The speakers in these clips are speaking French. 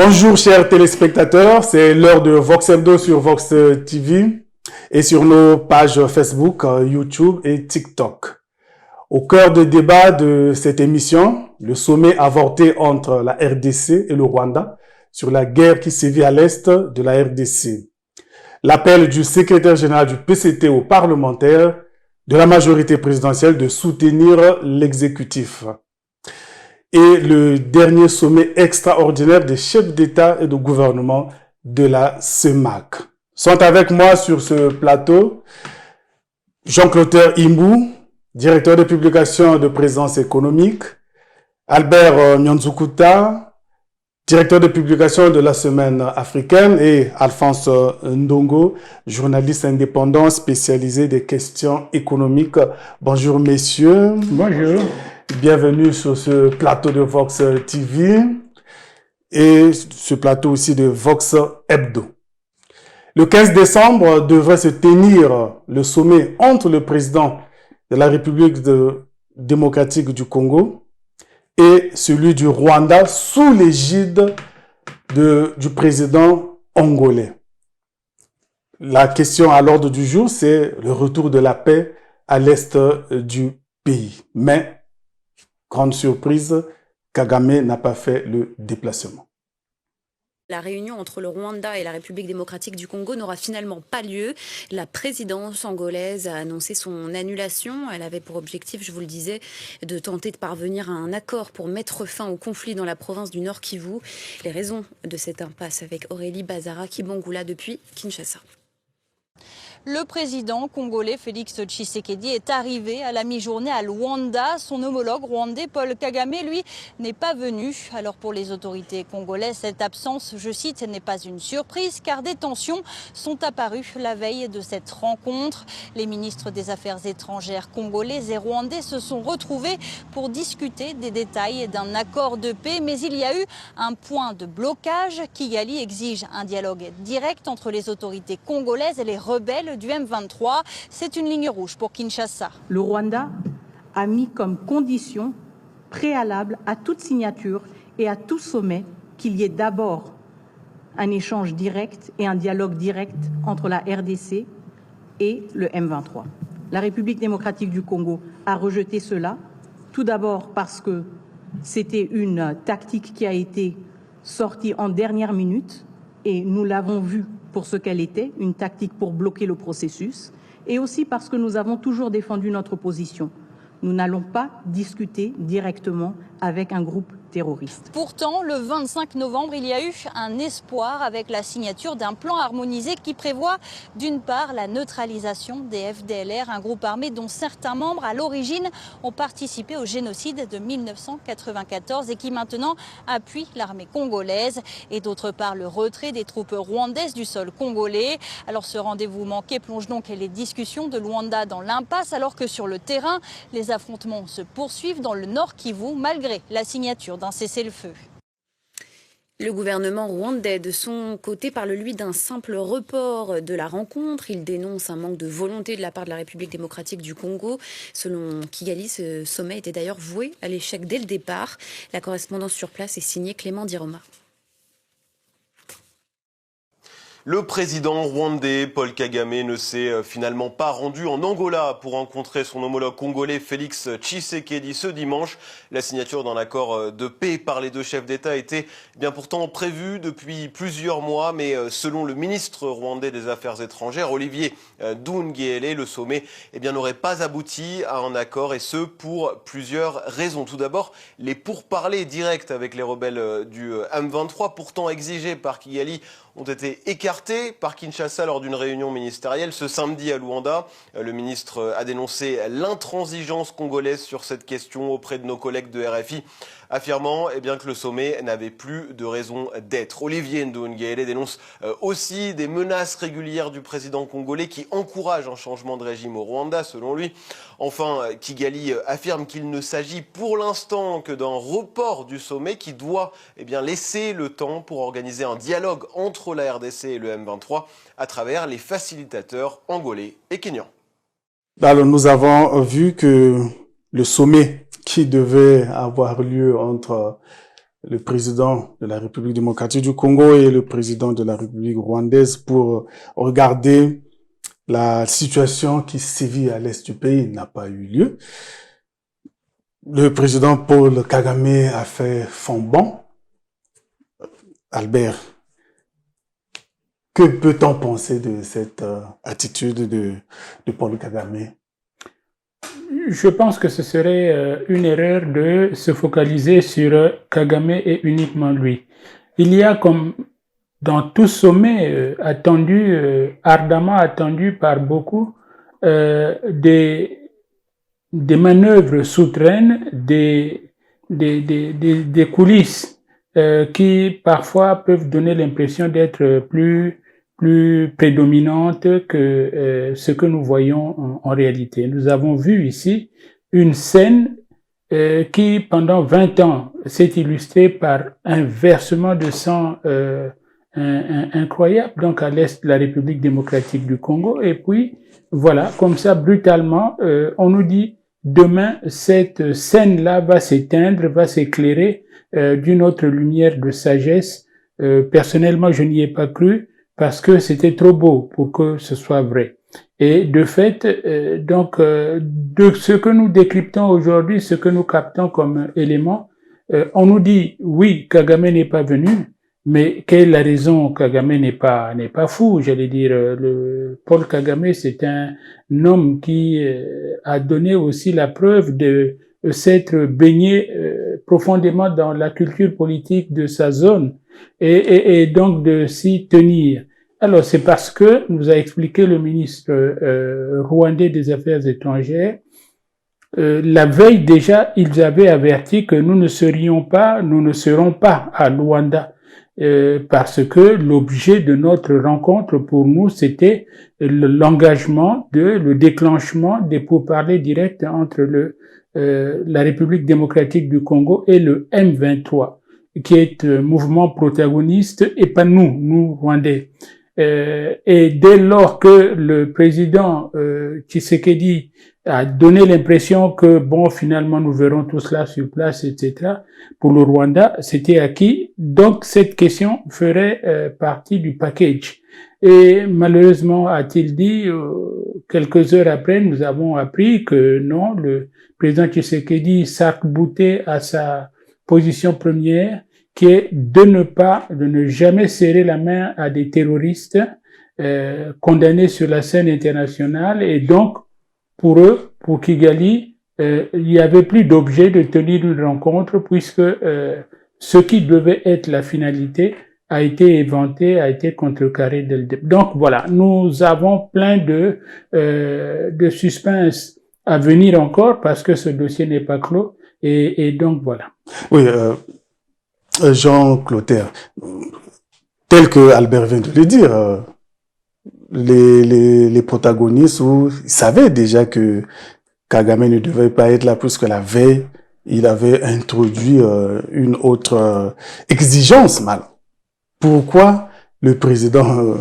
Bonjour chers téléspectateurs, c'est l'heure de Vox Hebdo sur Vox TV et sur nos pages Facebook, YouTube et TikTok. Au cœur des débats de cette émission, le sommet avorté entre la RDC et le Rwanda sur la guerre qui sévit à l'est de la RDC. L'appel du secrétaire général du PCT aux parlementaires de la majorité présidentielle de soutenir l'exécutif. Et le dernier sommet extraordinaire des chefs d'État et de gouvernement de la CEMAC. Sont avec moi sur ce plateau Jean-Claude Imbou, directeur de publication de Présence économique, Albert Nyanzukuta, directeur de publication de la Semaine africaine, et Alphonse Ndongo, journaliste indépendant spécialisé des questions économiques. Bonjour messieurs. Bonjour. Bienvenue sur ce plateau de Vox TV et ce plateau aussi de Vox Hebdo. Le 15 décembre devrait se tenir le sommet entre le président de la République démocratique du Congo et celui du Rwanda sous l'égide du président angolais. La question à l'ordre du jour, c'est le retour de la paix à l'est du pays. Mais grande surprise, Kagame n'a pas fait le déplacement. La réunion entre le Rwanda et la République démocratique du Congo n'aura finalement pas lieu. La présidence angolaise a annoncé son annulation. Elle avait pour objectif, je vous le disais, de tenter de parvenir à un accord pour mettre fin au conflit dans la province du Nord Kivu. Les raisons de cette impasse avec Aurélie Bazara-Kibongula depuis Kinshasa. Le président congolais Félix Tshisekedi est arrivé à la mi-journée à Luanda. Son homologue rwandais Paul Kagame, lui, n'est pas venu. Alors pour les autorités congolaises, cette absence, je cite, n'est pas une surprise car des tensions sont apparues la veille de cette rencontre. Les ministres des Affaires étrangères congolais et rwandais se sont retrouvés pour discuter des détails d'un accord de paix. Mais il y a eu un point de blocage. Kigali exige un dialogue direct entre les autorités congolaises et les rebelles du M23, c'est une ligne rouge pour Kinshasa. Le Rwanda a mis comme condition préalable à toute signature et à tout sommet qu'il y ait d'abord un échange direct et un dialogue direct entre la RDC et le M23. La République démocratique du Congo a rejeté cela, tout d'abord parce que c'était une tactique qui a été sortie en dernière minute et nous l'avons vu pour ce qu'elle était, une tactique pour bloquer le processus, et aussi parce que nous avons toujours défendu notre position. Nous n'allons pas discuter directement avec un groupe terroriste. Pourtant, le 25 novembre, il y a eu un espoir avec la signature d'un plan harmonisé qui prévoit d'une part la neutralisation des FDLR, un groupe armé dont certains membres à l'origine ont participé au génocide de 1994 et qui maintenant appuie l'armée congolaise, et d'autre part le retrait des troupes rwandaises du sol congolais. Alors ce rendez-vous manqué plonge donc les discussions de Luanda dans l'impasse alors que sur le terrain, les affrontements se poursuivent dans le Nord Kivu malgré la signature d'un cessez-le-feu. Le gouvernement rwandais, de son côté, parle lui d'un simple report de la rencontre. Il dénonce un manque de volonté de la part de la République démocratique du Congo. Selon Kigali, ce sommet était d'ailleurs voué à l'échec dès le départ. La correspondance sur place est signée Clément Diroma. Le président rwandais Paul Kagame ne s'est finalement pas rendu en Angola pour rencontrer son homologue congolais Félix Tshisekedi ce dimanche. La signature d'un accord de paix par les deux chefs d'État était bien pourtant prévue depuis plusieurs mois, mais selon le ministre rwandais des Affaires étrangères, Olivier Nduhungirehe, le sommet n'aurait pas abouti à un accord, et ce pour plusieurs raisons. Tout d'abord, les pourparlers directs avec les rebelles du M23, pourtant exigés par Kigali, ont été écartés par Kinshasa lors d'une réunion ministérielle ce samedi à Luanda. Le ministre a dénoncé l'intransigeance congolaise sur cette question auprès de nos collègues de RFI, affirmant que le sommet n'avait plus de raison d'être. Olivier Nduhungirehe dénonce aussi des menaces régulières du président congolais qui encouragent un changement de régime au Rwanda, selon lui. Enfin, Kigali affirme qu'il ne s'agit pour l'instant que d'un report du sommet qui doit laisser le temps pour organiser un dialogue entre la RDC et le M23 à travers les facilitateurs angolais et kenyans. Alors, nous avons vu que le sommet qui devait avoir lieu entre le président de la République démocratique du Congo et le président de la République rwandaise pour regarder la situation qui sévit à l'est du pays n'a pas eu lieu. Le président Paul Kagame a fait fond bon. Albert, que peut-on penser de cette attitude de Paul Kagame? Je pense que ce serait une erreur de se focaliser sur Kagame et uniquement lui. Il y a, comme dans tout sommet ardemment attendu par beaucoup, des manœuvres souterraines, des coulisses qui parfois peuvent donner l'impression d'être plus prédominantes que ce que nous voyons en réalité. Nous avons vu ici une scène qui, pendant 20 ans, s'est illustrée par un versement de sang incroyable, donc à l'est de la République démocratique du Congo. Et puis, voilà, comme ça, brutalement, on nous dit, demain, cette scène-là va s'éteindre, va s'éclairer d'une autre lumière de sagesse. Personnellement, je n'y ai pas cru parce que c'était trop beau pour que ce soit vrai. Et de fait, de ce que nous décryptons aujourd'hui, ce que nous captons comme élément, on nous dit, oui, Kagame n'est pas venu, mais quelle est la raison? Kagame n'est pas fou, j'allais dire. Paul Kagame, c'est un homme qui a donné aussi la preuve de s'être baigné profondément dans la culture politique de sa zone et donc de s'y tenir. Alors, c'est parce que, nous a expliqué le ministre rwandais des Affaires étrangères, la veille déjà, ils avaient averti que nous ne serons pas à Luanda, parce que l'objet de notre rencontre pour nous, c'était l'engagement le déclenchement des pourparlers directs entre la République démocratique du Congo et le M23, qui est un mouvement protagoniste, et pas nous Rwandais. Et dès lors que le président Tshisekedi a donné l'impression que, bon, finalement, nous verrons tout cela sur place, etc., pour le Rwanda, c'était acquis. Donc, cette question ferait partie du package. Et malheureusement, a-t-il dit, quelques heures après, nous avons appris que non, le président Tshisekedi s'arc-boutait à sa position première, qui est de ne jamais serrer la main à des terroristes condamnés sur la scène internationale. Et donc, pour eux, pour Kigali, il n'y avait plus d'objet de tenir une rencontre, puisque ce qui devait être la finalité a été éventé, a été contrecarré dès le début. Donc voilà, nous avons plein de suspense à venir encore, parce que ce dossier n'est pas clos. Et donc voilà. Oui, Jean Clotaire, tel que Albert vient de le dire, les protagonistes ils savaient déjà que Kagame ne devait pas être là, puisque la veille, il avait introduit une autre exigence. Pourquoi le président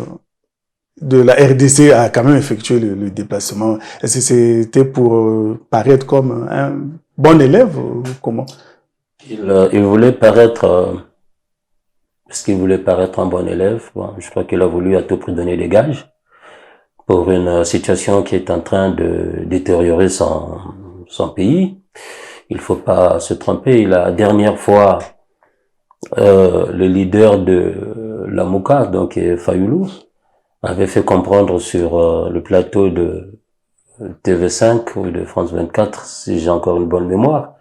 de la RDC a quand même effectué le déplacement? Est-ce que c'était pour paraître comme un bon élève ou comment? Il voulait paraître, parce qu'il voulait paraître un bon élève. Bon, je crois qu'il a voulu à tout prix donner des gages pour une situation qui est en train de détériorer son pays. Il faut pas se tromper. La dernière fois, le leader de la Mouka, donc Fayoulou, avait fait comprendre sur le plateau de TV5 ou de France 24, si j'ai encore une bonne mémoire,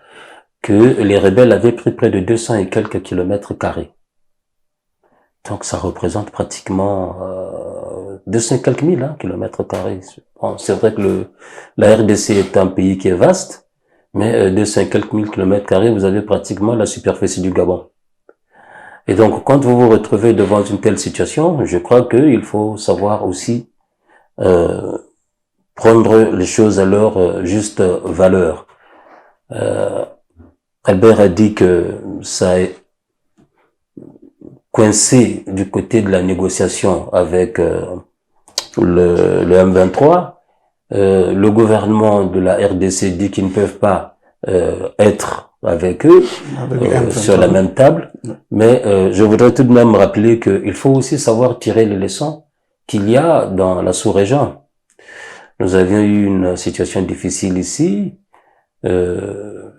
que les rebelles avaient pris près de 200 et quelques kilomètres carrés. Donc ça représente pratiquement 200 et quelques mille kilomètres carrés. Bon, c'est vrai que la RDC est un pays qui est vaste, mais 200 et quelques mille kilomètres carrés, vous avez pratiquement la superficie du Gabon. Et donc quand vous vous retrouvez devant une telle situation, je crois qu'il faut savoir aussi prendre les choses à leur juste valeur. Albert a dit que ça est coincé du côté de la négociation avec le M23. Le gouvernement de la RDC dit qu'ils ne peuvent pas être avec eux Avec sur la même table. Mais je voudrais tout de même rappeler qu'il faut aussi savoir tirer les leçons qu'il y a dans la sous-région. Nous avions eu une situation difficile ici. Nous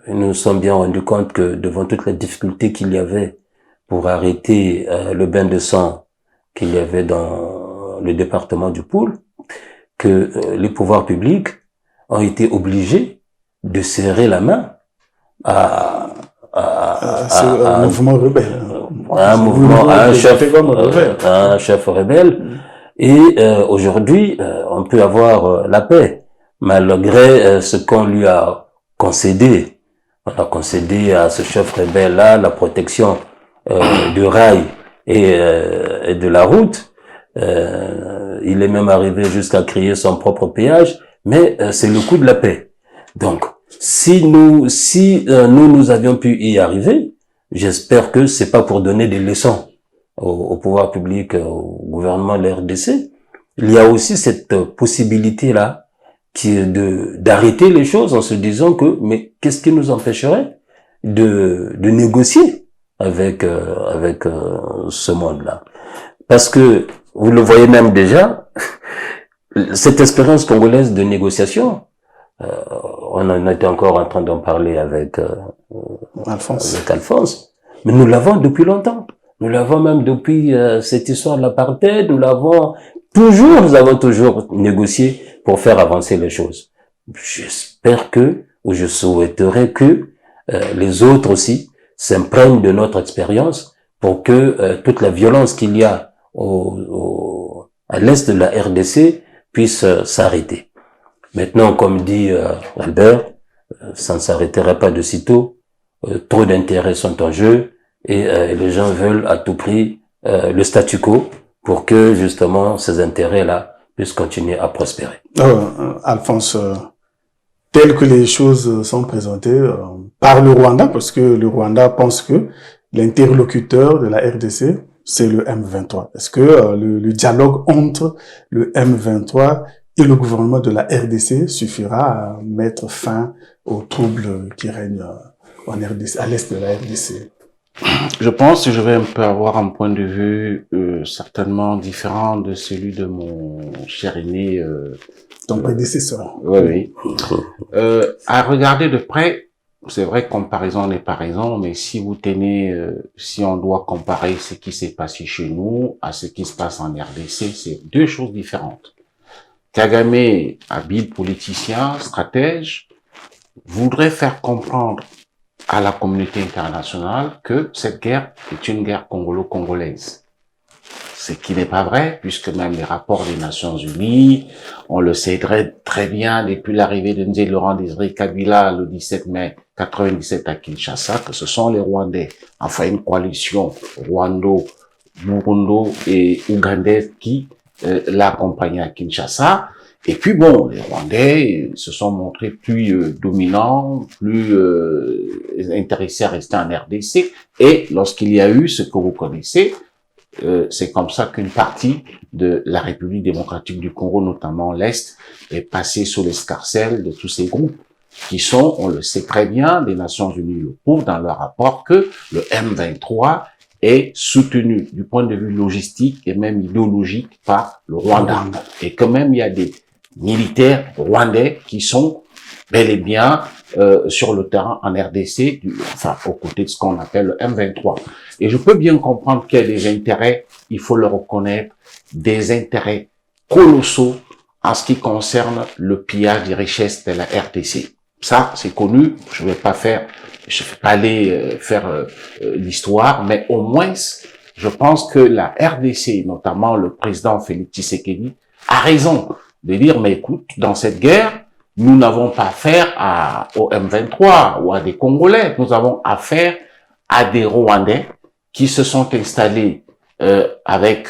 nous sommes bien rendus compte que devant toutes les difficultés qu'il y avait pour arrêter le bain de sang qu'il y avait dans le département du Poul, que les pouvoirs publics ont été obligés de serrer la main à un mouvement rebelle. À un chef rebelle. Et aujourd'hui, on peut avoir la paix, malgré ce qu'on lui a concédé. On a concédé à ce chef rebelle-là la protection du rail et de la route. Il est même arrivé jusqu'à créer son propre péage, mais c'est le coût de la paix. Donc, si nous avions pu y arriver, j'espère que c'est pas pour donner des leçons au pouvoir public, au gouvernement de la RDC. Il y a aussi cette possibilité-là qui est d'arrêter les choses en se disant que, mais qu'est-ce qui nous empêcherait de négocier avec ce monde-là? Parce que, vous le voyez même déjà, cette expérience congolaise de négociation, on en était encore en train d'en parler avec Alphonse, mais nous l'avons depuis longtemps. Nous l'avons même depuis cette histoire de l'apartheid, nous avons toujours négocié pour faire avancer les choses. J'espère ou je souhaiterais que les autres aussi s'imprègnent de notre expérience pour que toute la violence qu'il y a à l'est de la RDC puisse s'arrêter. Maintenant, comme dit Albert, ça ne s'arrêtera pas de sitôt. Trop d'intérêts sont en jeu et les gens veulent à tout prix le statu quo pour que justement ces intérêts-là puissent continuer à prospérer. Alphonse, telles que les choses sont présentées par le Rwanda, parce que le Rwanda pense que l'interlocuteur de la RDC, c'est le M23. Est-ce que le dialogue entre le M23 et le gouvernement de la RDC suffira à mettre fin aux troubles qui règnent en RDC, à l'est de la RDC? Je pense que je vais un peu avoir un point de vue certainement différent de celui de mon cher aîné. Ton prédécesseur. Oui. À regarder de près, c'est vrai que comparaison n'est pas raison, mais si vous tenez, si on doit comparer ce qui s'est passé chez nous à ce qui se passe en RDC, c'est deux choses différentes. Kagame, habile politicien, stratège, voudrait faire comprendre à la communauté internationale que cette guerre est une guerre congolo-congolaise. Ce qui n'est pas vrai, puisque même les rapports des Nations Unies, on le sait très bien depuis l'arrivée de Nzé Laurent Désiré Kabila le 17 mai 97 à Kinshasa, que ce sont les Rwandais, enfin une coalition rwando-burundo et ougandaise qui l'accompagnait à Kinshasa. Et puis bon, les Rwandais se sont montrés plus dominants, plus intéressés à rester en RDC. Et lorsqu'il y a eu ce que vous connaissez, c'est comme ça qu'une partie de la République démocratique du Congo, notamment l'Est, est passée sous l'escarcelle de tous ces groupes qui sont, on le sait très bien, des Nations Unies le prouvent dans leur rapport que le M23 est soutenu du point de vue logistique et même idéologique par le Rwanda. Et quand même, il y a des militaires rwandais qui sont bel et bien sur le terrain en RDC, enfin aux côtés de ce qu'on appelle le M23. Et je peux bien comprendre qu'il y a des intérêts, il faut le reconnaître, des intérêts colossaux en ce qui concerne le pillage des richesses de la RDC. Ça, c'est connu, je vais pas aller faire l'histoire, mais au moins, je pense que la RDC, notamment le président Félix Tshisekedi, a raison de dire, mais écoute, dans cette guerre, nous n'avons pas affaire au M23 ou à des Congolais, nous avons affaire à des Rwandais qui se sont installés avec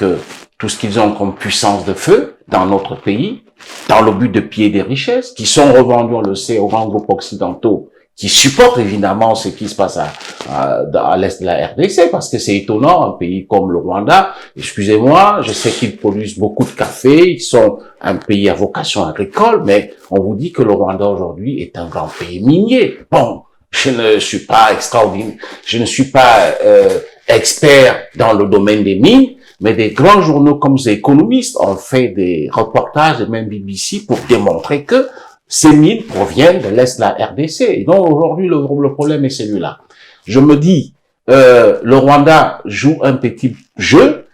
tout ce qu'ils ont comme puissance de feu dans notre pays, dans le but de piller des richesses, qui sont revendus, on le sait, aux grands groupes occidentaux, qui supportent évidemment ce qui se passe à l'est de la RDC, parce que c'est étonnant, un pays comme le Rwanda, excusez-moi, je sais qu'ils produisent beaucoup de café, ils sont un pays à vocation agricole, mais on vous dit que le Rwanda aujourd'hui est un grand pays minier. Bon, je ne suis pas extraordinaire, je ne suis pas expert dans le domaine des mines, mais des grands journaux comme The Economist ont fait des reportages, et même BBC, pour démontrer que ces mines proviennent de l'Est de la RDC. Et donc aujourd'hui, le problème est celui-là. Je me dis, le Rwanda joue un petit jeu.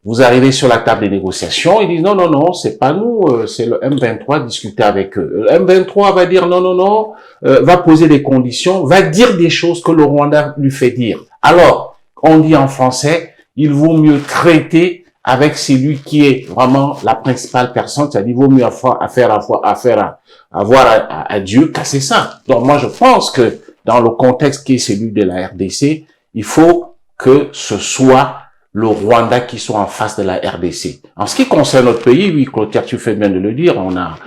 Vous arrivez sur la table des négociations, ils disent non, c'est pas nous, c'est le M23, discuter avec eux. Le M23 va dire non, va poser des conditions, va dire des choses que le Rwanda lui fait dire. Alors, on dit en français, il vaut mieux traiter avec celui qui est vraiment la principale personne, c'est-à-dire il vaut mieux avoir à Dieu casser ça. Donc moi je pense que dans le contexte qui est celui de la RDC, il faut que ce soit le Rwanda qui soit en face de la RDC. En ce qui concerne notre pays, oui, Clotaire, tu fais bien de le dire, on a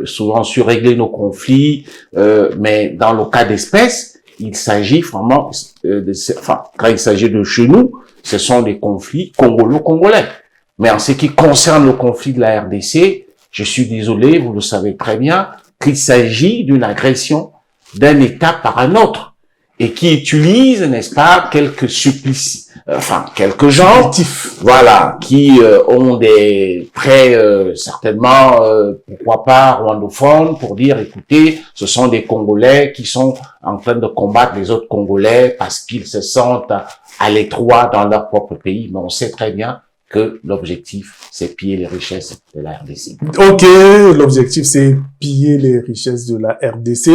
souvent su régler nos conflits, mais dans le cas d'espèce, il s'agit vraiment, quand il s'agit de chez nous, ce sont des conflits congolo-congolais. Mais en ce qui concerne le conflit de la RDC, je suis désolé, vous le savez très bien, qu'il s'agit d'une agression d'un État par un autre et qui utilise, n'est-ce pas, quelques supplices, quelques gens, voilà, qui ont des traits certainement, pourquoi pas, rwandophones, pour dire, écoutez, ce sont des Congolais qui sont en train de combattre les autres Congolais parce qu'ils se sentent à l'étroit dans leur propre pays. Mais on sait très bien que l'objectif, c'est piller les richesses de la RDC. Ok, l'objectif, c'est piller les richesses de la RDC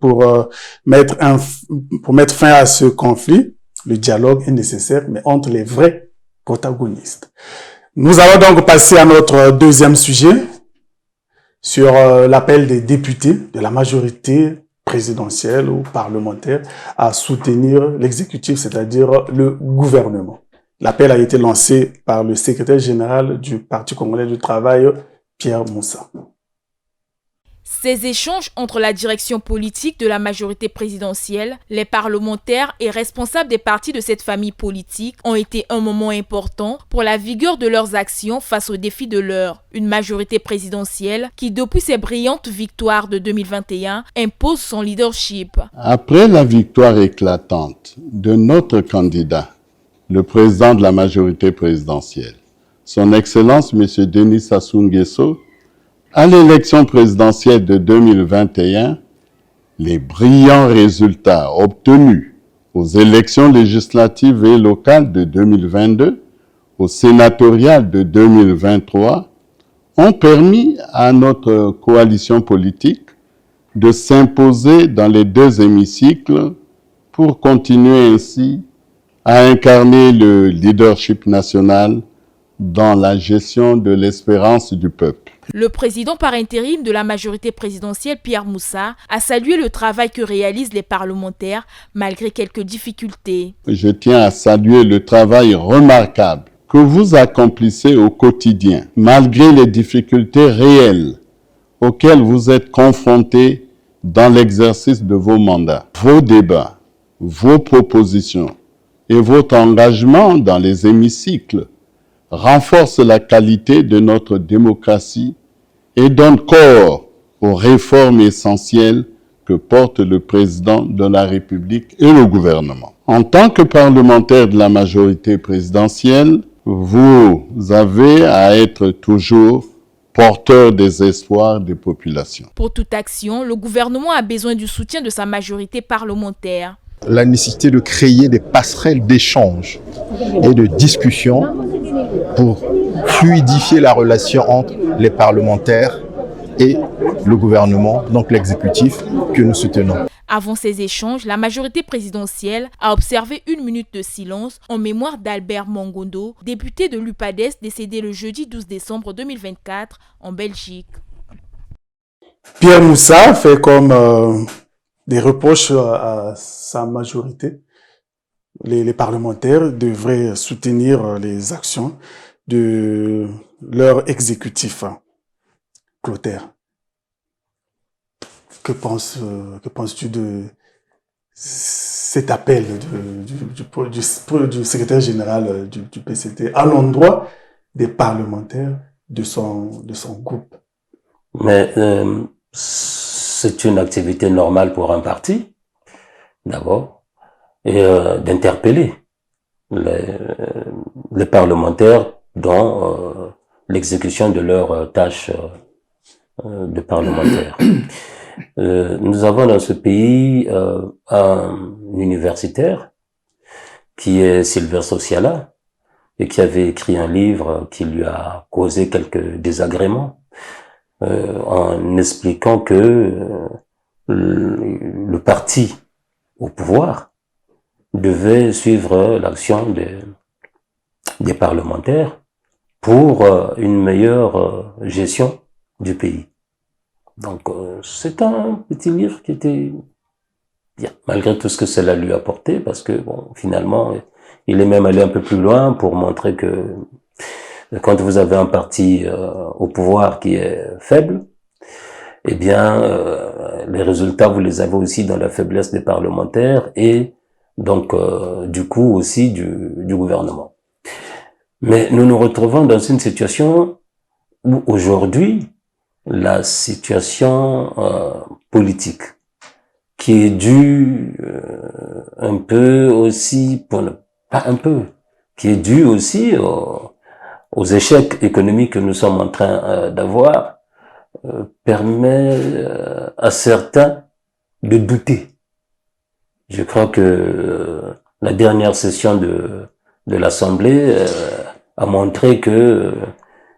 pour mettre fin à ce conflit. Le dialogue est nécessaire, mais entre les vrais protagonistes. Nous allons donc passer à notre deuxième sujet sur l'appel des députés de la majorité présidentielle ou parlementaire à soutenir l'exécutif, c'est-à-dire le gouvernement. L'appel a été lancé par le secrétaire général du Parti congolais du travail, Pierre Moussa. Ces échanges entre la direction politique de la majorité présidentielle, les parlementaires et responsables des partis de cette famille politique ont été un moment important pour la vigueur de leurs actions face aux défis de l'heure. Une majorité présidentielle qui, depuis ses brillantes victoires de 2021, impose son leadership. Après la victoire éclatante de notre candidat, le président de la majorité présidentielle, son Excellence M. Denis Sassou Nguesso, à l'élection présidentielle de 2021, les brillants résultats obtenus aux élections législatives et locales de 2022, aux sénatoriales de 2023, ont permis à notre coalition politique de s'imposer dans les deux hémicycles pour continuer ainsi à incarner le leadership national dans la gestion de l'espérance du peuple. Le président par intérim de la majorité présidentielle, Pierre Moussa, a salué le travail que réalisent les parlementaires malgré quelques difficultés. Je tiens à saluer le travail remarquable que vous accomplissez au quotidien, malgré les difficultés réelles auxquelles vous êtes confrontés dans l'exercice de vos mandats. Vos débats, vos propositions et votre engagement dans les hémicycles renforce la qualité de notre démocratie et donne corps aux réformes essentielles que porte le président de la République et le gouvernement. En tant que parlementaire de la majorité présidentielle, vous avez à être toujours porteur des espoirs des populations. Pour toute action, le gouvernement a besoin du soutien de sa majorité parlementaire. La nécessité de créer des passerelles d'échange et de discussion pour fluidifier la relation entre les parlementaires et le gouvernement, donc l'exécutif que nous soutenons. Avant ces échanges, la majorité présidentielle a observé 1 minute de silence en mémoire d'Albert Mongondo, député de l'UPADES décédé le jeudi 12 décembre 2024 en Belgique. Pierre Moussa fait comme des reproches à sa majorité. Les parlementaires devraient soutenir les actions de leur exécutif. Clotaire, que penses-tu de cet appel du secrétaire général du PCT à l'endroit des parlementaires de son groupe? Mais c'est une activité normale pour un parti. d'abord, et d'interpeller les parlementaires dans l'exécution de leurs tâches de parlementaires. Nous avons dans ce pays un universitaire qui est Silvestre Osiala et qui avait écrit un livre qui lui a causé quelques désagréments en expliquant que le parti au pouvoir devait suivre l'action des parlementaires pour une meilleure gestion du pays. Donc c'est un petit livre qui était bien, malgré tout ce que cela lui a apporté, parce que bon, finalement, il est même allé un peu plus loin pour montrer que quand vous avez un parti au pouvoir qui est faible, eh bien, les résultats, vous les avez aussi dans la faiblesse des parlementaires et donc, du coup, aussi du gouvernement. Mais nous nous retrouvons dans une situation où aujourd'hui, la situation politique, qui est due un peu aussi, pas un peu, qui est due aussi aux échecs économiques que nous sommes en train d'avoir, permet à certains de douter. Je crois que la dernière session de l'Assemblée a montré que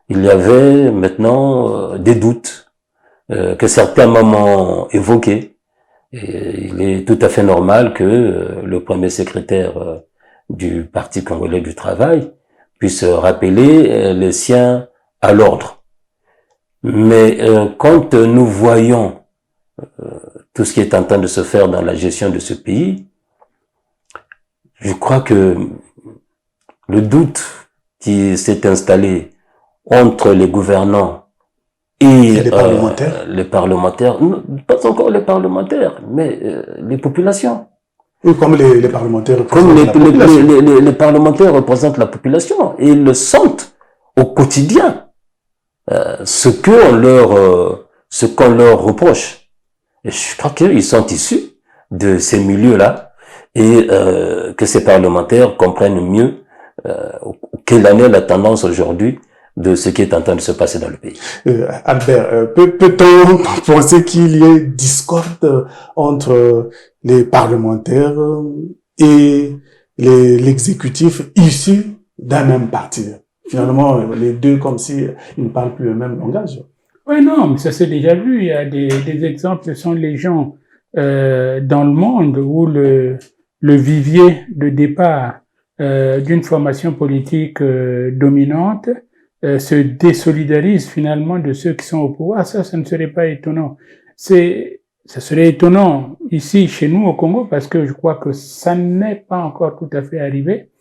il y avait maintenant des doutes que certains m'ont évoqués. Et il est tout à fait normal que le premier secrétaire du Parti congolais du travail puisse rappeler les siens à l'ordre. Mais quand nous voyons tout ce qui est en train de se faire dans la gestion de ce pays, je crois que le doute qui s'est installé entre les gouvernants et les parlementaires, non, pas encore les parlementaires, mais les populations. Oui, comme les parlementaires représentent la population. Les parlementaires représentent la population et ils le sentent au quotidien, ce qu'on leur reproche. Et je crois qu'ils sont issus de ces milieux-là et que ces parlementaires comprennent mieux quelle en est la tendance aujourd'hui de ce qui est en train de se passer dans le pays. Albert, peut-on penser qu'il y ait discorde entre les parlementaires et l'exécutif issus d'un même parti? Finalement, les deux comme si ils ne parlent plus le même langage. Oui, non, mais ça s'est déjà vu. Il y a des exemples, ce sont les gens dans le monde où le vivier de départ d'une formation politique dominante se désolidarise finalement de ceux qui sont au pouvoir. Ça ne serait pas étonnant. Ça serait étonnant ici, chez nous, au Congo, parce que je crois que ça n'est pas encore tout à fait arrivé.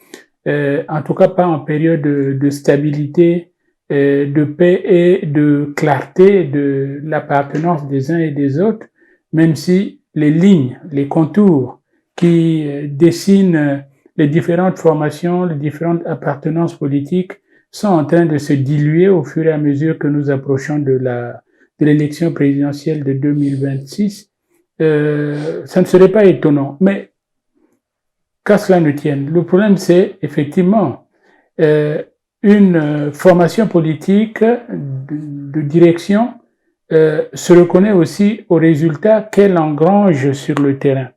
En tout cas, pas en période de stabilité, de paix et de clarté de l'appartenance des uns et des autres, même si les lignes, les contours qui dessinent les différentes formations, les différentes appartenances politiques sont en train de se diluer au fur et à mesure que nous approchons de l'élection présidentielle de 2026. Ça ne serait pas étonnant, mais qu'à cela ne tienne, le problème c'est effectivement une formation politique de direction se reconnaît aussi aux résultats qu'elle engrange sur le terrain.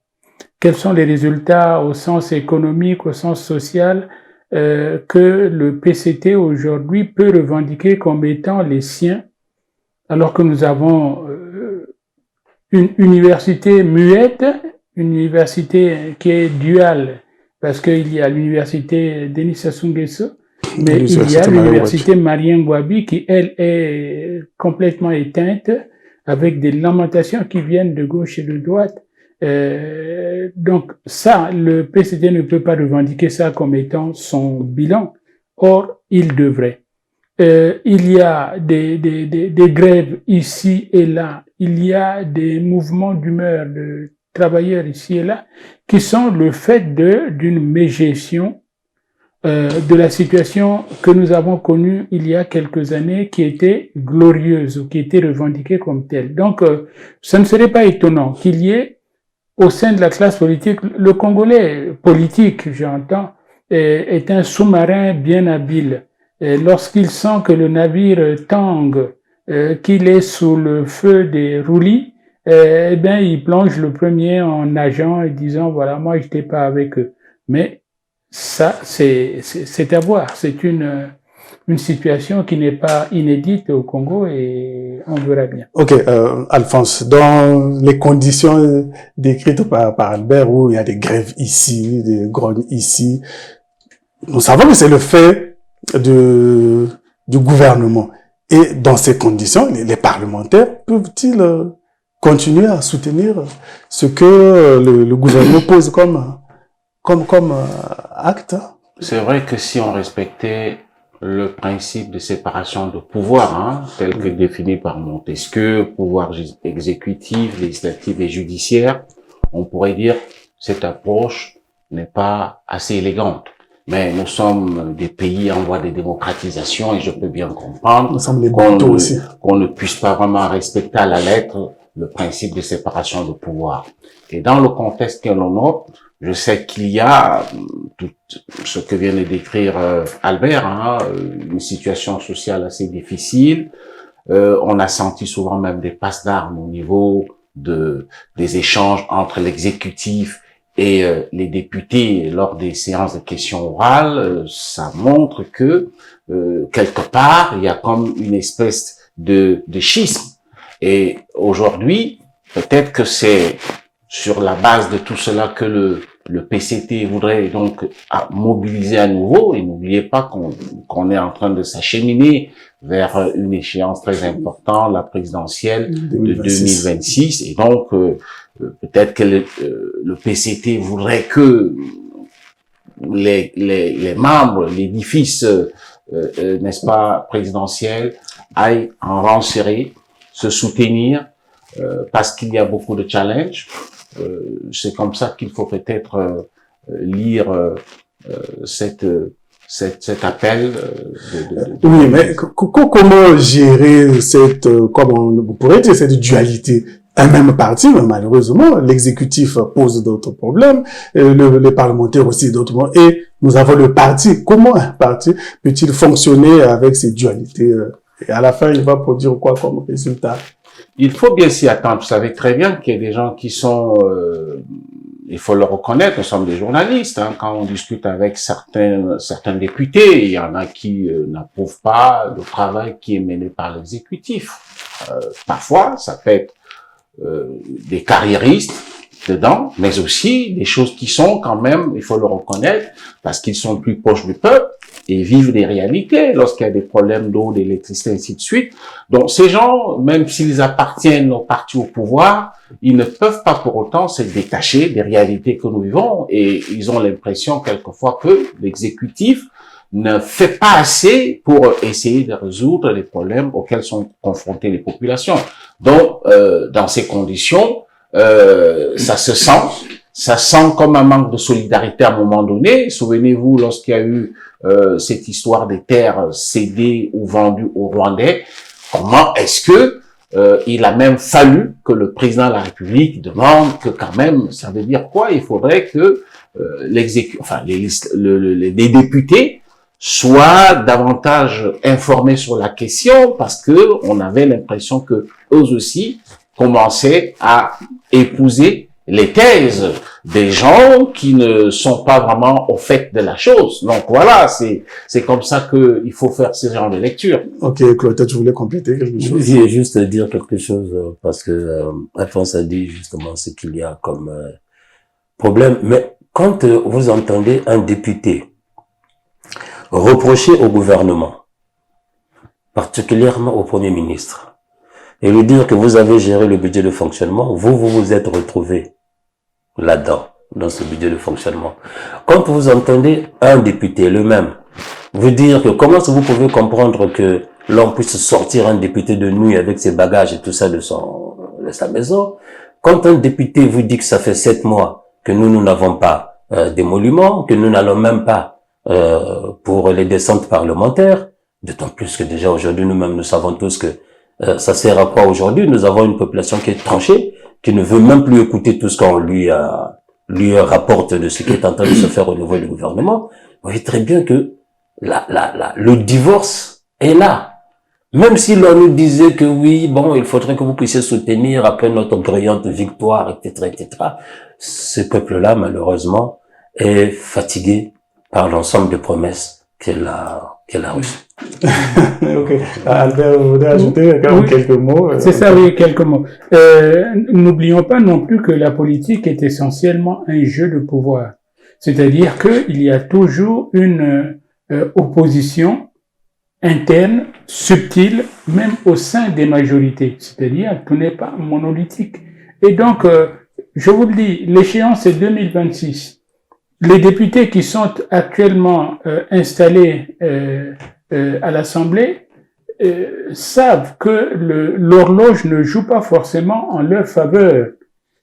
Quels sont les résultats au sens économique, au sens social, que le PCT aujourd'hui peut revendiquer comme étant les siens, alors que nous avons une université muette, une université qui est duale, parce qu'il y a l'université Denis Sassou Nguesso, mais il y a l'université Marien Ngouabi qui, elle, est complètement éteinte, avec des lamentations qui viennent de gauche et de droite. Donc ça, le PCT ne peut pas revendiquer ça comme étant son bilan. Or, il devrait. Il y a des grèves ici et là. Il y a des mouvements d'humeur de travailleurs ici et là qui sont le fait d'une mégestion de la situation que nous avons connue il y a quelques années, qui était glorieuse ou qui était revendiquée comme telle. Donc, ça ne serait pas étonnant qu'il y ait au sein de la classe politique, le Congolais politique, j'entends, est un sous-marin bien habile. Lorsqu'il sent que le navire tangue, qu'il est sous le feu des roulis, eh bien, il plonge le premier en nageant et disant, voilà, moi, j'étais pas avec eux. Mais ça, c'est à voir. C'est une situation qui n'est pas inédite au Congo et on verra bien. Ok, Alphonse, dans les conditions décrites par Albert, où il y a des grèves ici, des grognes ici, nous savons que c'est le fait du gouvernement. Et dans ces conditions, les parlementaires peuvent-ils continuer à soutenir ce que le gouvernement pose comme acte? C'est vrai que si on respectait le principe de séparation de pouvoir, tel que défini par Montesquieu, pouvoir exécutif, législatif et judiciaire, on pourrait dire que cette approche n'est pas assez élégante. Mais nous sommes des pays en voie de démocratisation et je peux bien comprendre qu'on ne puisse pas vraiment respecter à la lettre le principe de séparation de pouvoir. Et dans le contexte que l'on a, je sais qu'il y a tout ce que vient de décrire Albert, une situation sociale assez difficile. On a senti souvent même des passes d'armes au niveau des échanges entre l'exécutif et les députés lors des séances de questions orales. Ça montre que quelque part il y a comme une espèce de schisme. Et aujourd'hui, peut-être que c'est sur la base de tout cela que le PCT voudrait donc mobiliser à nouveau. Et n'oubliez pas qu'on est en train de s'acheminer vers une échéance très importante, la présidentielle de 2026. Et donc, peut-être que le PCT voudrait que les membres, l'édifice, n'est-ce pas, présidentiel, aillent en rang serré, se soutenir, parce qu'il y a beaucoup de challenges. C'est comme ça qu'il faut peut-être lire cet appel. Oui, mais comment gérer comment on pourrait dire, cette dualité? Un même parti, mais malheureusement, l'exécutif pose d'autres problèmes, les parlementaires aussi d'autres problèmes, et nous avons le parti. Comment un parti peut-il fonctionner avec ces dualités? Et à la fin, il va produire quoi comme résultat? Il faut bien s'y attendre. Vous savez très bien qu'il y a des gens qui sont, il faut le reconnaître, nous sommes des journalistes. Quand on discute avec certains députés, il y en a qui n'approuvent pas le travail qui est mené par l'exécutif. Parfois, ça peut être des carriéristes dedans, mais aussi des choses qui sont quand même, il faut le reconnaître, parce qu'ils sont plus proches du peuple et vivent des réalités lorsqu'il y a des problèmes d'eau, d'électricité, ainsi de suite. Donc ces gens, même s'ils appartiennent au parti au pouvoir, ils ne peuvent pas pour autant se détacher des réalités que nous vivons, et ils ont l'impression quelquefois que l'exécutif ne fait pas assez pour essayer de résoudre les problèmes auxquels sont confrontées les populations. Donc, dans ces conditions, ça se sent comme un manque de solidarité à un moment donné. Souvenez-vous, lorsqu'il y a eu cette histoire des terres cédées ou vendues aux Rwandais, comment est-ce que il a même fallu que le président de la République demande que quand même, ça veut dire quoi? Il faudrait que les députés soient davantage informés sur la question, parce que on avait l'impression que eux aussi commençaient à épouser les thèses des gens qui ne sont pas vraiment au fait de la chose. Donc voilà, c'est comme ça que il faut faire ce genre de lecture. Ok, Claude, tu voulais compléter quelque chose? Je voulais juste dire quelque chose, parce que Alphonse a dit justement ce qu'il y a comme problème. Mais quand vous entendez un député reprocher au gouvernement, particulièrement au Premier ministre, et lui dire que vous avez géré le budget de fonctionnement, vous êtes retrouvé là-dedans, dans ce budget de fonctionnement. Quand vous entendez un député, le même, vous dire que comment vous pouvez comprendre que l'on puisse sortir un député de nuit avec ses bagages et tout ça de sa maison, quand un député vous dit que ça fait 7 mois que nous n'avons pas d'émoluments, que nous n'allons même pas pour les descentes parlementaires, d'autant plus que déjà aujourd'hui nous-mêmes nous savons tous que ça sert à quoi aujourd'hui? Nous avons une population qui est tranchée, qui ne veut même plus écouter tout ce qu'on lui rapporte de ce qui est en train de se faire au niveau du gouvernement, vous voyez très bien que le divorce est là. Même si l'on nous disait que oui, bon, il faudrait que vous puissiez soutenir après notre brillante victoire, etc., etc., ce peuple-là, malheureusement, est fatigué par l'ensemble des promesses qu'elle a reçues. Ok. Albert, vous voulez ajouter quelques mots? C'est ça, oui, quelques mots. N'oublions pas non plus que la politique est essentiellement un jeu de pouvoir. C'est-à-dire qu'il y a toujours une opposition interne, subtile, même au sein des majorités. C'est-à-dire que tout n'est pas monolithique. Et donc, je vous le dis, l'échéance est 2026. Les députés qui sont actuellement installés à l'Assemblée savent que l'horloge ne joue pas forcément en leur faveur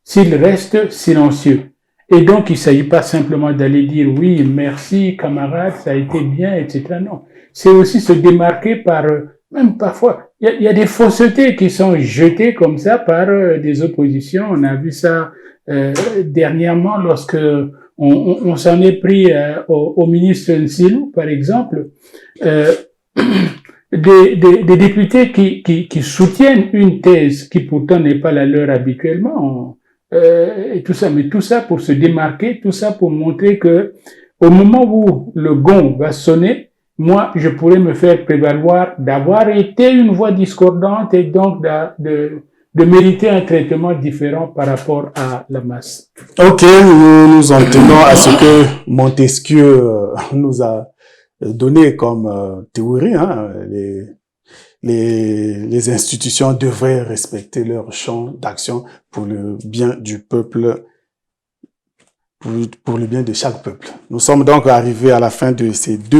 s'ils restent silencieux. Et donc, il ne s'agit pas simplement d'aller dire « oui, merci camarades, ça a été bien », etc. Non. C'est aussi se démarquer par, même parfois, il y a des faussetés qui sont jetées comme ça par des oppositions. On a vu ça dernièrement lorsque on s'en est pris au ministre Nsilou, par exemple. Des députés qui soutiennent une thèse qui pourtant n'est pas la leur habituellement, et tout ça, mais tout ça pour se démarquer, tout ça pour montrer que au moment où le gong va sonner, moi, je pourrais me faire prévaloir d'avoir été une voix discordante et donc de mériter un traitement différent par rapport à la masse. Ok, nous en tenons à ce que Montesquieu nous a donné comme théorie. Hein, les institutions devraient respecter leur champ d'action pour le bien du peuple, pour le bien de chaque peuple. Nous sommes donc arrivés à la fin de ces deux